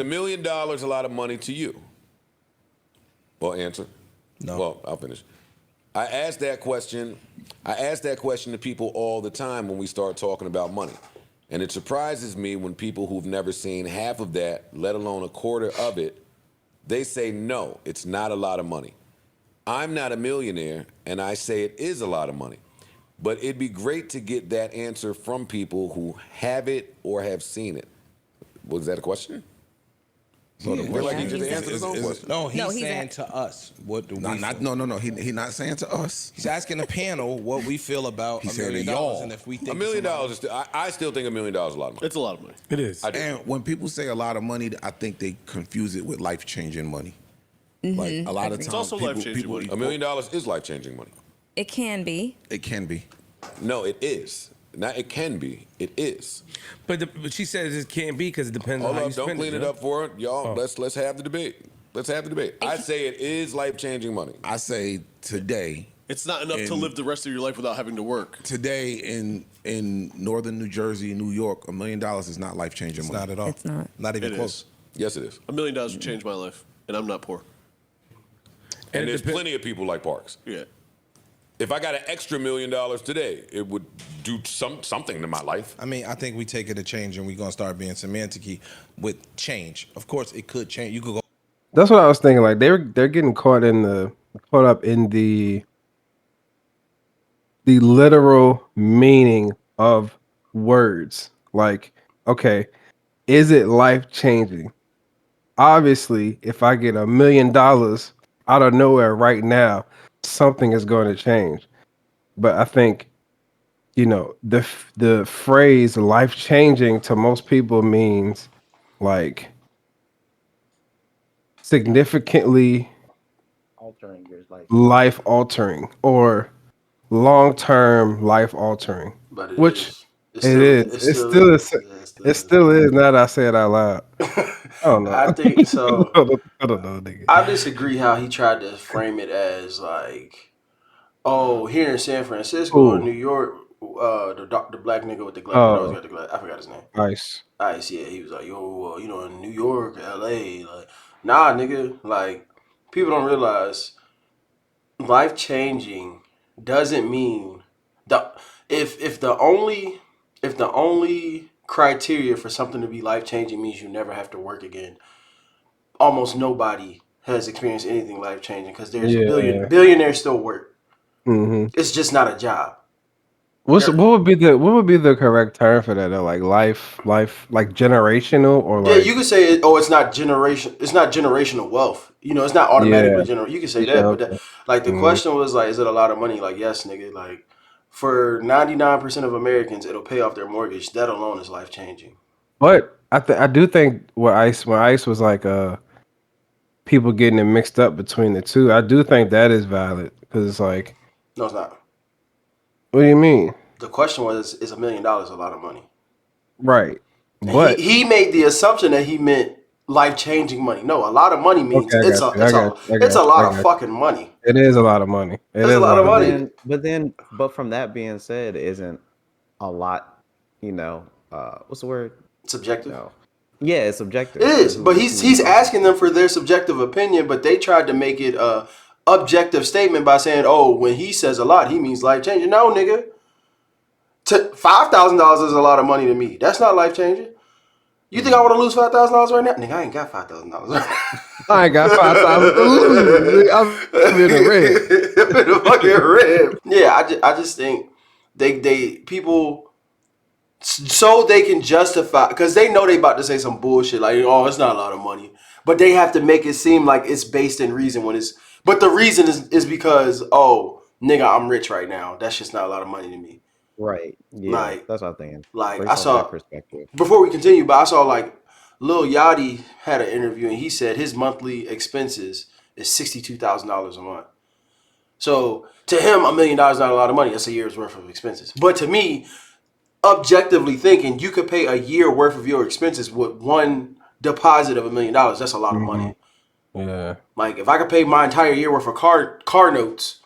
$1 million a lot of money to you? Well, answer. No. Well, I'll finish. I ask that question. I ask that question to people all the time when we start talking about money. And it surprises me when people who've never seen half of that, let alone a quarter of it, they say, no, it's not a lot of money. I'm not a millionaire, and I say it is a lot of money. But it'd be great to get that answer from people who have it or have seen it. Was that a question? So I feel like he just answered his own question. No, he's No, he's saying at- to us, what do we feel? No. He not saying to us. He's asking the panel what we feel about He $1 said to million y'all. and if we $1 think million somebody- is still, I still think $1 million is a lot of money. It's a lot of money. It is. I do. And when people say a lot of money, I think they confuse it with life changing money. Like a lot of times, It's also life-changing money. $1 million is life-changing money. It can be. It can be. No, it is. Not it can be. It is. But she says it can't be because it depends Hold on how up, you don't spend clean it Joe. up for it, y'all. Let's have the debate. Let's have the debate. I say it is life-changing money. I say today. It's not enough to live the rest of your life without having to work. Today in northern New Jersey, New York, $1 million is not life changing It's money. not at all. It's not. Not even It close. is. Yes, it is. $1 million would change my life, and I'm not poor. And it there's depends- plenty of people like Parks. Yeah. If I got an extra $1 million today, it would do something to my life. I mean, I think we take it a change and we're gonna start being semantic with change. Of course, it could change. You could go. That's what I was thinking. Like they're getting caught up in the literal meaning of words. Like, okay, is it life changing? Obviously, if I get $1 million out of nowhere right now, something is going to change. But I think, the phrase life changing to most people means like significantly altering your life. life altering or long term life altering. But it Which is. it is. It still is. It still is. Now that I say it out loud. I don't know. I think so. I don't know, nigga. I disagree how he tried to frame it as like, oh, here in San Francisco or Who? New York, the black nigga with the glass, that always got the glass. I forgot his name. Nice. Ice, yeah, he was like, yo, in New York, LA, like, nah, nigga, like, people don't realize life changing doesn't mean if the only criteria for something to be life changing means you never have to work again, almost nobody has experienced anything life changing because there's billionaires still work. Mm-hmm. It's just not a job. What would be the correct term for that though? Like life, like generational or like? Yeah, you could say, it's not generational wealth. It's not automatically generational. You can say that, but the question was like, is it a lot of money? Like, yes, nigga. Like, for 99% of Americans, it'll pay off their mortgage. That alone is life changing. But I do think when Ice was like people getting it mixed up between the two. I do think that is valid because it's like, No, it's not. what do you mean? The question was, is $1 million a lot of money? Right, And but he made the assumption that he meant life changing money. No, a lot of money means Okay, it's a lot of fucking money. it is a lot of money. It's a lot of money. But from that being said, isn't a lot, what's the word? Subjective. No. Yeah, it's subjective. It is, but he's asking them for their subjective opinion, but they tried to make it a objective statement by saying, "Oh, when he says a lot, he means life changing." No, nigga, $5,000 is a lot of money to me. That's not life changing. You think I want to lose $5,000 right now? Nigga, I ain't got $5,000 right now. I ain't got 5,000 to lose. I'm in the red. I'm in the fucking red. Yeah, I just think they people. So they can justify, because they know they about to say some bullshit like, oh, it's not a lot of money, but they have to make it seem like it's based in reason but the reason is because, oh, nigga, I'm rich right now. That's just not a lot of money to me. Right. Yeah. Like, that's what I'm thinking. Like, Based I off saw, that perspective. before we continue, but I saw like Lil Yachty had an interview and he said his monthly expenses is $62,000 a month. So to him, $1 million is not a lot of money. That's a year's worth of expenses. But to me, objectively thinking, you could pay a year worth of your expenses with one deposit of $1 million. That's a lot of money. Yeah. Like, if I could pay my entire year worth of car notes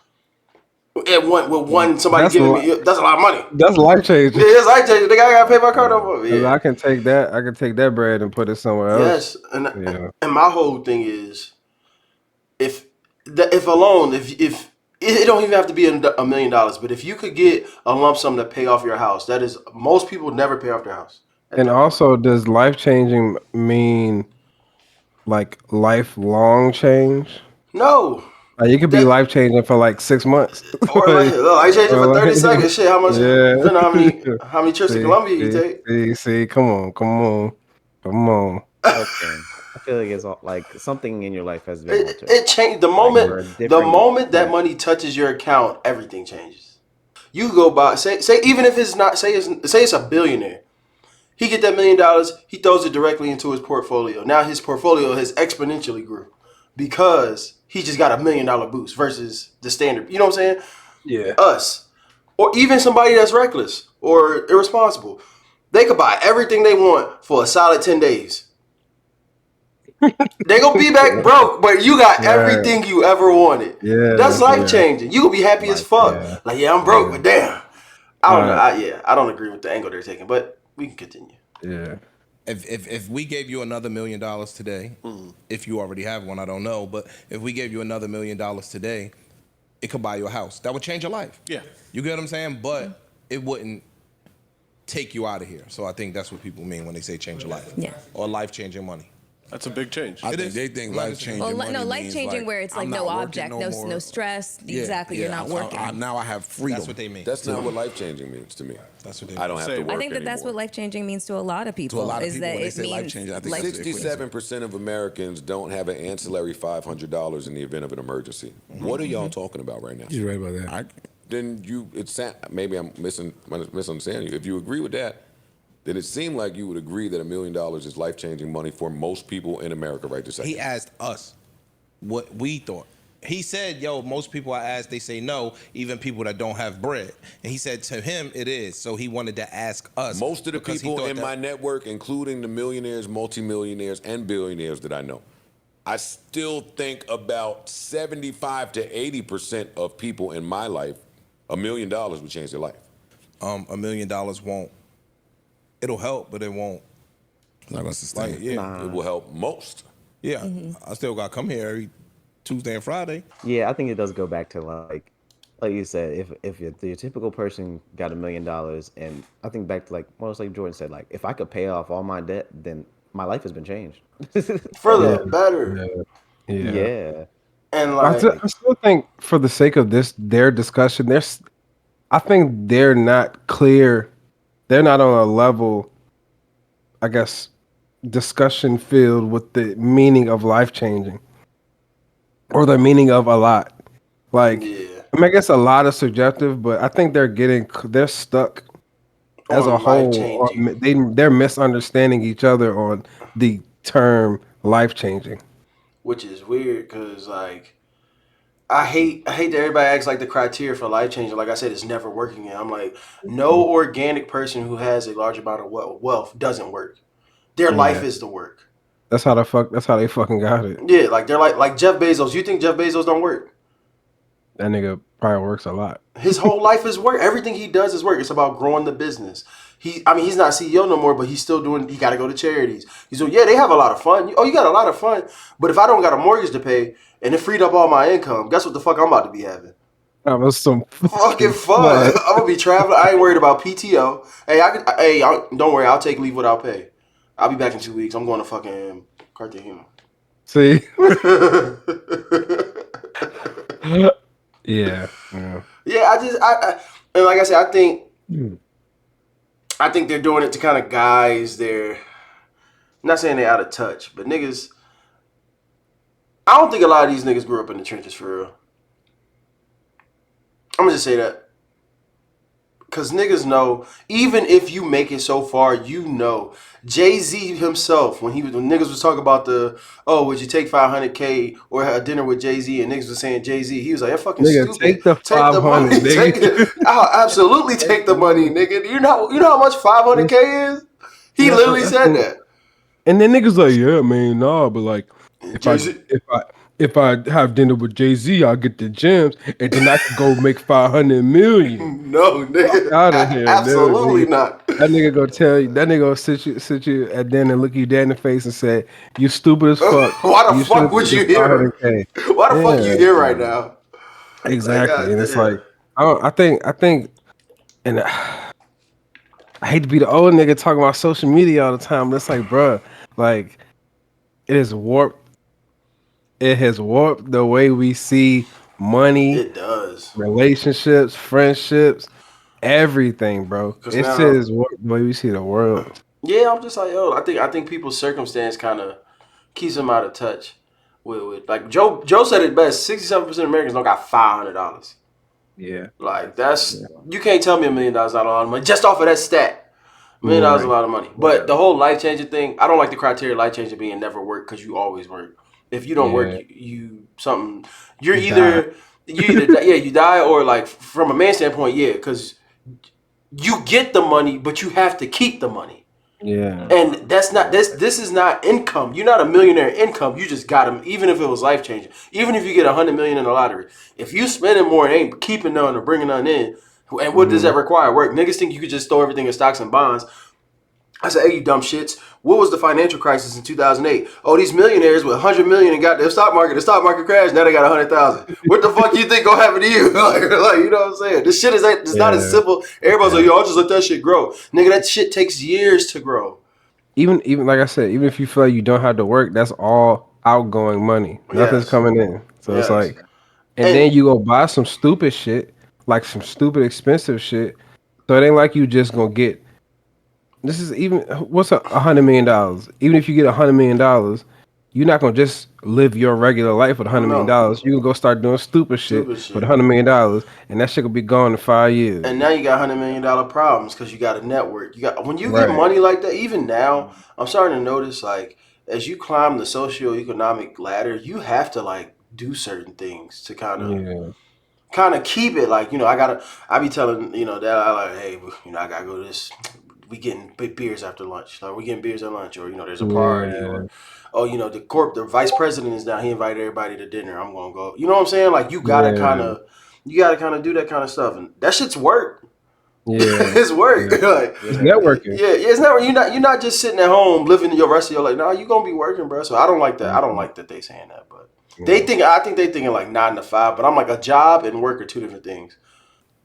At one somebody That's giving me, that's a lot of money. That's life changing. Yeah, it's like nigga, I gotta pay my card off. Yeah. I can take that. I can take that bread and put it somewhere else. Yes, and Yeah. and my whole thing is if it don't even have to be $1 million, but if you could get a lump sum to pay off your house, that is most people never pay off their house. And also, does life changing mean like lifelong change? No. Like, you could be life changing for like 6 months. Or like, I changed it for 30 seconds. Shit, how much? Yeah. Depending on how many trips to Colombia you take. See, come on. I feel like it's all, like something in your life has been altered. It changed the moment. That money touches your account, everything changes. You go buy say even if it's not say it's a billionaire. He get that $1 million, he throws it directly into his portfolio. Now his portfolio has exponentially grew because he just got $1 million boost versus the standard. You know what I'm saying? Yeah. Us. Or even somebody that's reckless or irresponsible. They could buy everything they want for a solid 10 days. They gonna be back broke, but you got everything you ever wanted. Yeah. That's life changing. You gonna be happy as fuck. Yeah. Like, yeah, I'm broke, but damn. I don't know. I don't agree with the angle they're taking, but we can continue. Yeah. If we gave you another $1 million today, if you already have one, I don't know, but if we gave you another $1 million today, it could buy you a house. That would change your life. Yeah. You get what I'm saying? But it wouldn't take you out of here. So I think that's what people mean when they say change your life. Yeah. Or life-changing money. That's a big change. I think they think life changing. Well, no, life changing where it's like I'm no not object, working no more. stress. Yeah, Exactly, you're not working. now I have freedom. That's what they mean. That's not what life changing means to me. That's what they I don't have to Same. work I think that that's what anymore. life changing means to a lot of people. To a lot of is people, that when they it say means life-changing, I think life- that's the equation. 67% of Americans don't have an ancillary $500 in the event of an emergency. What are y'all talking about right now? You're right about that. Then maybe I'm misunderstanding you. If you agree with that, then it seemed like you would agree that $1 million is life-changing money for most people in America right this second. He asked us what we thought. He said, yo, most people I ask, they say no, even people that don't have bread. And he said to him, it is. So he wanted to ask us. Most of the because he people thought in that- my network, including the millionaires, multimillionaires, and billionaires that I know, I still think about 75 to 80% of people in my life, $1 million would change their life. $1 million won't. It'll help, but it won't. Not gonna sustain. Like, yeah. It will help most. Yeah. I still got to come here every Tuesday and Friday. Yeah, I think it does go back to like you said, if your typical person got $1 million, and I think back to like Jordan said, like if I could pay off all my debt, then my life has been changed. For the better. Yeah. And I like still think for the sake of their discussion, I think they're not clear. They're not on a level, I guess, discussion filled with the meaning of life changing or the meaning of a lot. Like, I mean, I guess a lot is subjective, but I think they're stuck as a whole. They're misunderstanding each other on the term life changing. which is weird because like I hate that everybody acts like the criteria for life changing. Like I said, it's never working. And I'm like, no organic person who has a large amount of wealth doesn't work. Their life is the work. That's how they fucking got it. Yeah, like they're like Jeff Bezos. You think Jeff Bezos don't work? That nigga probably works a lot. His whole life is work. Everything he does is work. It's about growing the business. He's not CEO no more, but he's still doing. He got to go to charities. He's doing. Yeah, they have a lot of fun. You got a lot of fun. But if I don't got a mortgage to pay and it freed up all my income, guess what the fuck I'm about to be having? That was some Fucking fun. I'm gonna be traveling. I ain't worried about PTO. Don't worry. I'll take leave without pay. I'll be back in 2 weeks. I'm going to fucking Cartagena. See. Yeah. Yeah, and like I said, I think they're doing it to kind of guys. I'm not saying they're out of touch, but niggas. I don't think a lot of these niggas grew up in the trenches for real. I'm gonna just say that. Because niggas know, even if you make it so far, you know. Jay-Z himself, when niggas was talking about would you take $500K or a dinner with Jay-Z, and niggas was saying Jay-Z, he was like, that fucking nigga, stupid. take the 500, nigga. I'll absolutely take the money, nigga. You know how much $500K is? He literally said that. And then niggas like, yeah, man, nah, but like, if I have dinner with Jay-Z, I'll get the gems, and then I could go make 500 million. No, Fuck nigga. out of here, dude. Absolutely not. That nigga gonna tell you. That nigga gonna sit you at dinner and look you dead in the face and say, "You stupid as fuck. Why the You should fuck have would took you the hear? 500K." Why the fuck you here Yeah, right now? Like, exactly. And it's goddamn. like, I think, and I hate to be the old nigga talking about social media all the time, but it's like, bruh, like it is warped. It has warped the way we see money, It does. relationships, friendships, everything, bro. Because It shit now, is warped the way we see the world. yeah, I'm just like, yo, I think people's circumstance kind of keeps them out of touch with like Joe said it best. 67% of Americans don't got $500. Yeah. Like that's you can't tell me $1 million not a lot of money just off of that stat. $1 million is a Right. lot of money. But the whole life changing thing, I don't like the criteria of life changing being never work because you always work. If you don't work, Yeah. you something. You're You either yeah you die or like from a man standpoint yeah because you get the money but you have to keep the money. Yeah. And that's not this is not income. You're not a millionaire income. You just got them. Even if it was life changing. Even if you get 100 million in the lottery, if you spending more and ain't keeping none or bringing none in, and what does that require? Work. Niggas think you could just throw everything in stocks and bonds. I said, hey, you dumb shits. What was the financial crisis in 2008? Oh, these millionaires with 100 million and got their stock market. The stock market crashed. Now they got 100,000. What the fuck you think gonna happen to you? like, you know what I'm saying? This shit is it's not as simple. Everybody's like, yo, I'll just let that shit grow. Nigga, that shit takes years to grow. Even like I said, even if you feel like you don't have to work, that's all outgoing money. Nothing's Yes. coming in. So it's Yes. like, and then you go buy some stupid shit, like some stupid expensive shit. So it ain't like you just gonna get. This is even what's $100 million. Even if you get $100 million, you're not gonna just live your regular life with $100 million. You can go start doing stupid shit Stupid shit. with $100 million, and that shit will be gone in 5 years. And now you got $100 million problems because you got a network. You got when you get Right. money like that. Even now, I'm starting to notice like as you climb the socioeconomic ladder, you have to like do certain things to kind of keep it. Like I be telling that I like, hey, I gotta go to this. We getting big beers after lunch. Like we getting beers at lunch, or there's a party, or oh, the vice president is down. He invited everybody to dinner. I'm gonna go. You know what I'm saying? Like you gotta kind of do that kind of stuff, and that shit's work. Yeah. It's work. like, It's networking. yeah, it's not. You're not just sitting at home living your rest of your life. No, you gonna be working, bro. So I don't like that. I don't like that they saying that, but I think they thinking like 9 to 5. But I'm like a job and work are two different things.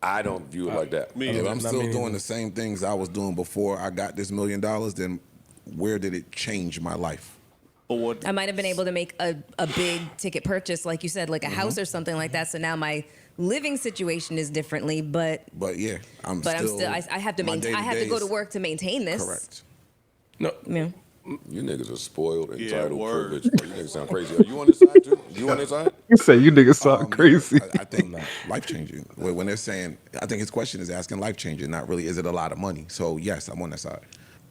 I don't view it like that. If I'm still doing the same things I was doing before I got this $1 million, then where did it change my life? But what? I might have been able to make a big ticket purchase, like you said, like a house or something like that. So now my living situation is differently, but yeah, I'm I have to my maintain. I have to go to day-to-days- work to maintain this. Correct. No, Yeah. You niggas are spoiled, entitled, word. privileged. Bro. You niggas sound crazy. Are you on this side too? You on this side? You say you niggas sound crazy. I think life changing. When they're saying, I think his question is asking life changing, not really is it a lot of money. So yes, I'm on that side.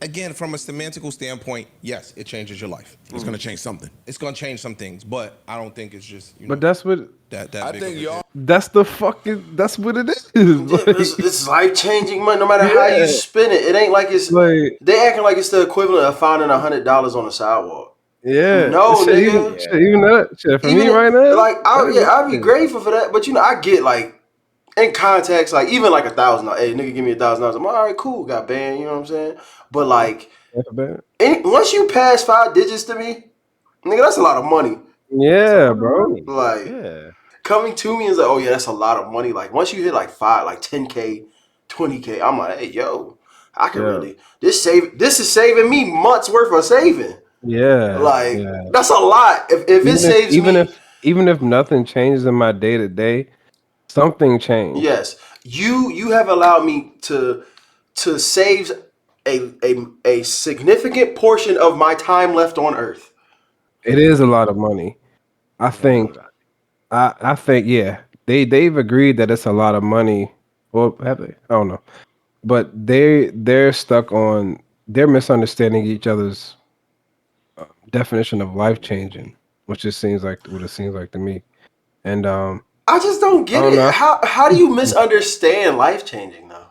Again, from a semantical standpoint, yes, it changes your life. It's gonna change something. It's gonna change some things, but I don't think it's just But that's what that I big think of a y'all. that's what it is. It's life changing money. No matter how you spin it, it ain't like it's. Like, They acting like it's the equivalent of finding $100 on the sidewalk. yeah. No, shit, nigga. Even that shit for me Even right now. like I'd be grateful for that. But I get like in context, like even like $1,000. Hey, nigga, give me $1,000. I'm like, all right, cool, got banned. You know what I'm saying? But like, That's bad. once you pass 5 digits to me, nigga, that's a lot of money. Yeah, bro. Like Yeah. coming to me is like, oh yeah, that's a lot of money. Like once you hit like 10K, 20K, I'm like, hey, yo, I can really this is saving me months worth of saving. Yeah. Like yeah. that's a lot. If it saves me, even if nothing changes in my day to day, something changed. yes, you have allowed me to save a significant portion of my time left on Earth. It is a lot of money. I think yeah. They've agreed that it's a lot of money. Well, have they? I don't know. But they're stuck on they're misunderstanding each other's definition of life changing, which just seems like what it seems like to me. And I just don't get I don't it. know. How do you misunderstand life changing though?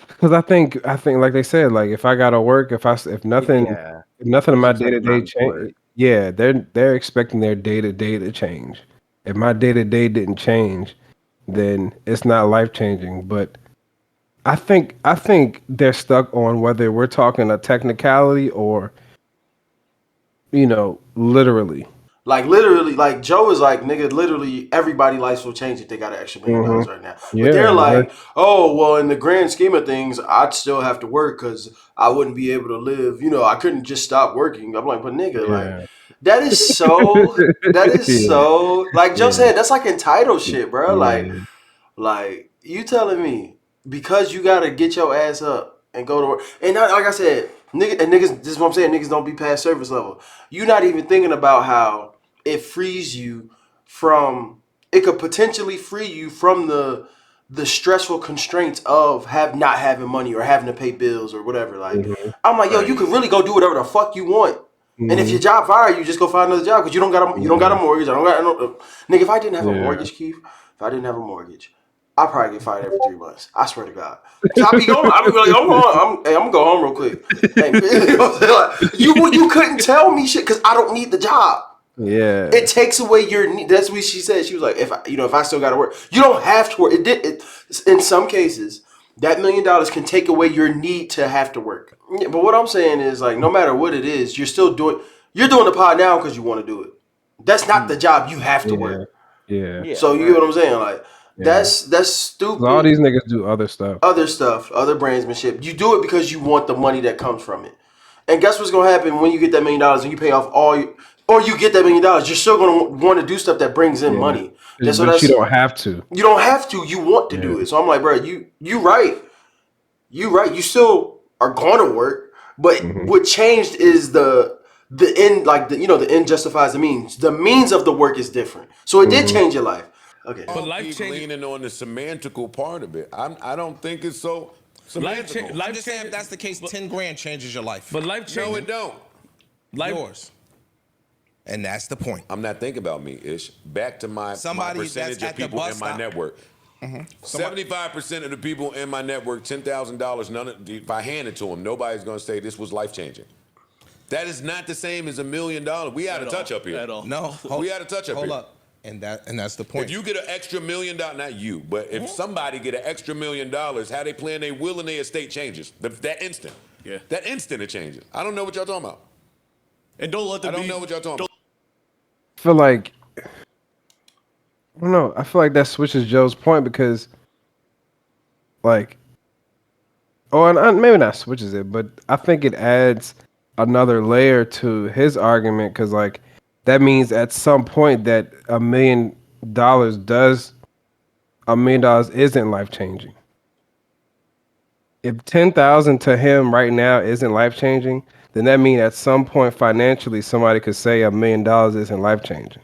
because I think like they said, like if I gotta work, if nothing Yeah. if nothing in my day to day Not change, work. Yeah, they're expecting their day to day to change. If my day to day didn't change, then it's not life changing. But I think they're stuck on whether we're talking a technicality or literally. Like literally, like Joe is like, nigga, literally everybody life will change if they got an extra $1 million right now. But Yeah, they're like, oh, well, in the grand scheme of things, I'd still have to work because I wouldn't be able to live. I couldn't just stop working. I'm like, but nigga, like, yeah, that is yeah, so, like Joe yeah, said, that's like entitled shit, bro. yeah. Like you telling me because you gotta get your ass up and go to work, and like I said, niggas, this is what I'm saying. Niggas don't be past service level. You not even thinking about how it frees you from. It could potentially free you from the stressful constraints of not having money or having to pay bills or whatever. Like I'm like, yo, you could really go do whatever the fuck you want. And if your job fire you, just go find another job because you don't got a mortgage. I don't got no nigga. If I didn't have a Yeah. mortgage, Keith, if I didn't have a mortgage, I probably get fired every 3 months. I swear to God. So I be going. I be like, I'm gonna go home real quick. Hey, you know what I'm saying? Like, you couldn't tell me shit because I don't need the job. Yeah. It takes away your need. That's what she said. She was like, if I still got to work, you don't have to work. In some cases, that $1 million can take away your need to have to work. Yeah, but what I'm saying is, like, no matter what it is, you're doing the pod now because you want to do it. That's not the job you have to Yeah. work. Yeah. So you get what I'm saying? Like, Yeah. that's 'Cause stupid. all these niggas do other stuff. Other stuff, other brandsmanship. You do it because you want the money that comes from it. And guess what's gonna happen when you get that $1 million and you pay off or you get that $1 million? You're still gonna want to do stuff that brings in money. But you don't have to. You don't have to. You want to do it. So I'm like, bro, you right. You right. You still are going to work, but what changed is the end. Like the end justifies the means. The means of the work is different. So it did change your life. Okay. But life keep changing- leaning on the semantical part of it. I don't think it's so semantical. I'm just saying, if that's the case, 10 grand changes your life. But life changing. No, it don't. Yours. And that's the point. I'm not thinking about me, Ish. Back to my Somebody percentage that's of at the people bus in my stop. network. 75% of the people in my network, $10,000. If I hand it to them, nobody's going to say this was life changing. That is not the same as $1 million. We out of touch up here. At all. No, We out of touch up hold here. up. And that's the point. If you get an extra $1 million, not you, but if somebody get an extra $1 million, how they plan their will and their estate changes. That instant. Yeah. That instant it changes. I don't know what y'all talking about. And don't let them I don't know what y'all talking about. I feel like I don't know. I feel like that switches Joe's point because, like, and maybe not switches it, but I think it adds another layer to his argument because, like, that means at some point that $1 million isn't life changing. If 10,000 to him right now isn't life changing, then that means at some point financially somebody could say $1 million isn't life changing.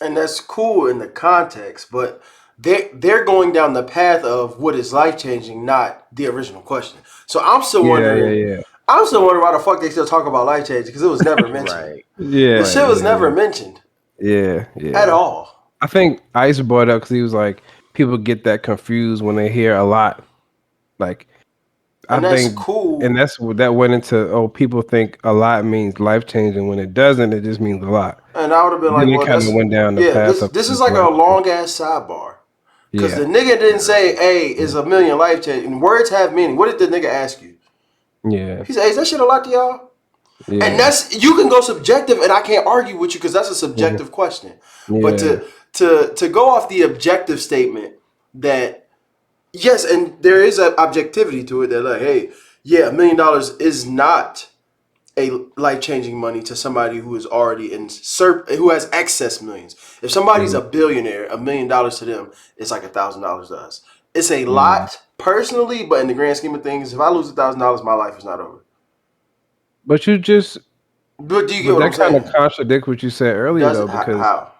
And that's cool in the context, but they're going down the path of what is life changing, not the original question. So I'm still wondering. Yeah. I'm still wondering why the fuck they still talk about life changing because it was never mentioned. Right. Yeah. The shit was never mentioned Yeah. at all. I think Ice brought it up because he was like, people get that confused when they hear a lot. Like, And I that's think, cool. and that went into people think a lot means life changing when it doesn't. It just means a lot. And I would have been like, Then it well, kinda that's, went down the path of this is like a life. long ass sidebar. Because Yeah. the nigga didn't say, hey, is $1 million life changing? Words have meaning. What did the nigga ask you? Yeah. He said, hey, is that shit a lot to y'all? Yeah. And you can go subjective, and I can't argue with you because that's a subjective question. But to go off the objective statement that yes, and there is an objectivity to it that like, hey, yeah, $1 million is not a life-changing money to somebody who is already who has excess millions. If somebody's a billionaire, $1 million to them is like $1,000 to us. It's a lot personally, but in the grand scheme of things, if I lose $1,000, my life is not over. But do you get what that I'm kind saying? of contradict what you said earlier Does though, it?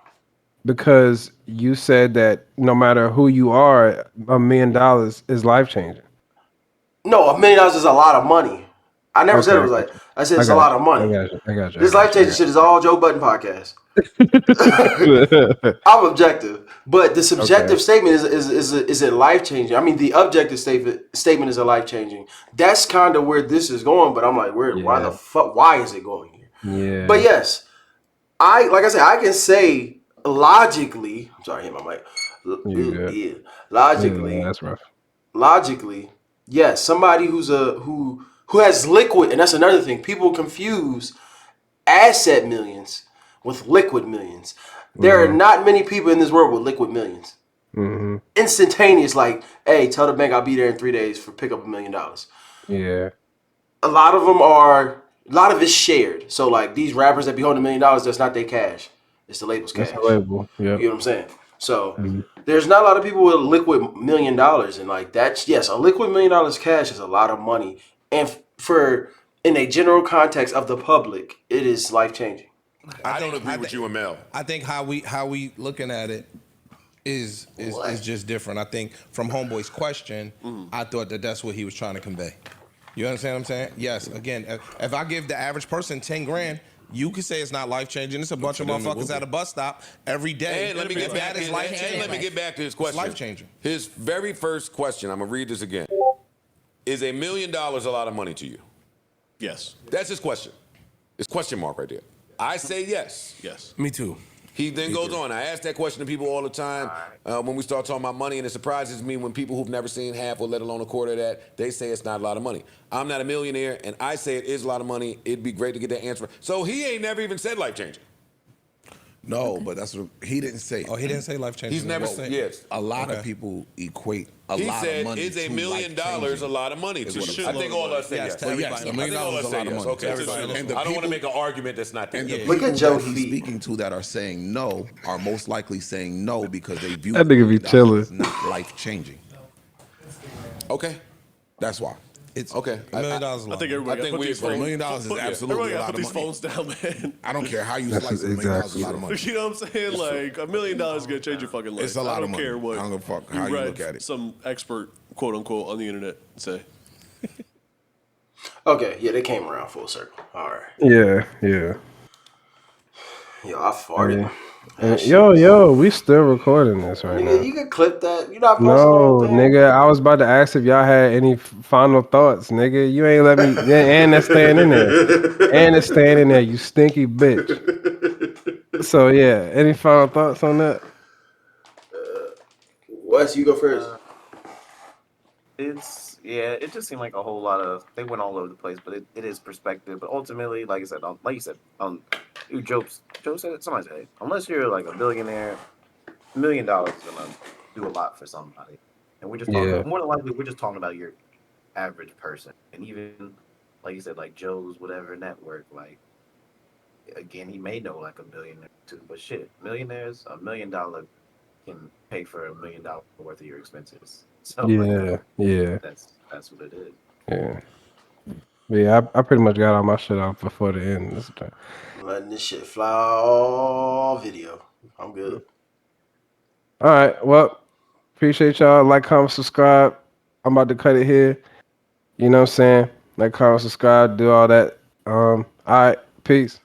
because How? you said that no matter who you are, $1 million is life changing. No, $1 million is a lot of money. I never said it was Okay. like. I said it's a lot of money. I got you. This life changing shit is all Joe Budden podcast. I'm objective, but the subjective statement is it life changing? I mean, the objective statement is a life changing. That's kind of where this is going. But I'm like, why the fuck? Why is it going here? Yeah. But yes, like I said, I can say logically. I'm sorry, I hit my mic. You good? Yeah, Yeah, logically, that's rough. yes, somebody who has liquid, and that's another thing. People confuse asset millions with liquid millions. There are Mm-hmm. not many people in this world with liquid millions. Mm-hmm. Instantaneous, like, hey, tell the bank I'll be there in 3 days for pick up $1 million. Yeah. A lot of them are, a lot of it's shared. So like these rappers that be holding $1 million, that's not their cash. It's the label's That's a cash. label. Yep. You know what I'm saying? So Mhm. there's not a lot of people with liquid $1 million, and like that's yes, a liquid $1 million cash is a lot of money, and for in a general context of the public, it is life changing. I don't agree with you and Mel. I think how we looking at it is just different. I think from Homeboy's question, I thought that's what he was trying to convey. You understand what I'm saying? Yes. Again, if I give the average person 10 grand, you could say it's not life changing. It's a bunch of motherfuckers at a bus stop every day. And let me get back. That is life changing. Let me get back to his question. Life changing. His very first question. I'm gonna read this again. Is $1 million a lot of money to you? Yes. That's his question. It's question mark right there. I say yes. Yes. Me too. He then goes on. I ask that question to people all the time when we start talking about money, and it surprises me when people who've never seen half or let alone a quarter of that, they say it's not a lot of money. I'm not a millionaire, and I say it is a lot of money. It'd be great to get that answer. So he ain't never even said life changing. No, but that's what he didn't say. Oh, he didn't say life changing. He's never said yes. A lot of people equate a He lot said, of money "Is $1 to million life-changing. a lot of money?" Is To what you. I'm I saying. think all of us say Yes, yes. to everybody. Yes, $1 I million think all of is us a lot say of yes. money. Okay, To everybody. And the I don't want to people- make an argument that's not there. And the Look people at Joe that he's feet. speaking to that are saying no are most likely saying no because they view That $1 nigga be million chilling. as not life changing. Okay, That's why. It's okay. $1 million. I think everybody I got think put we these agree. phones. $1 million is absolutely Everybody a got lot put of these money. phones down, man. I don't care how you That's slice it. $1 million is a exactly lot of money. You know what I'm saying? Like $1 million is gonna change your fucking life. It's a lot I don't of money. care what I don't give a fuck how you read look at it. Some expert, quote unquote, on the internet say. Okay, yeah, they came around full circle. All right, Yeah. Yeah. yo, I farted. Yeah. That shit was- Yo, we still recording this right nigga, now. you can clip that. You not posting the No, whole thing. nigga, I was about to ask if y'all had any final thoughts, nigga. You ain't let me. Yeah, and that's staying in there. And it's staying in there, you stinky bitch. So yeah, any final thoughts on that? Wes, you go first. It just seemed like a whole lot of they went all over the place, but it is perspective. But ultimately, like I said, Joe said it, somebody said it, unless you're like a billionaire, $1 million is gonna do a lot for somebody. And we're just talking Yeah. more than likely we're just talking about your average person. And even like you said, like Joe's whatever network, like again, he may know like a billionaire too, but shit, millionaires, $1 million can pay for $1 million worth of your expenses. So like Yeah. that's what it is. Yeah. Yeah, I pretty much got all my shit out before the end this time. Letting this shit fly all video. I'm good. All right, well, appreciate y'all. Like, comment, subscribe. I'm about to cut it here. You know what I'm saying? Like, comment, subscribe, do all that. All right, peace.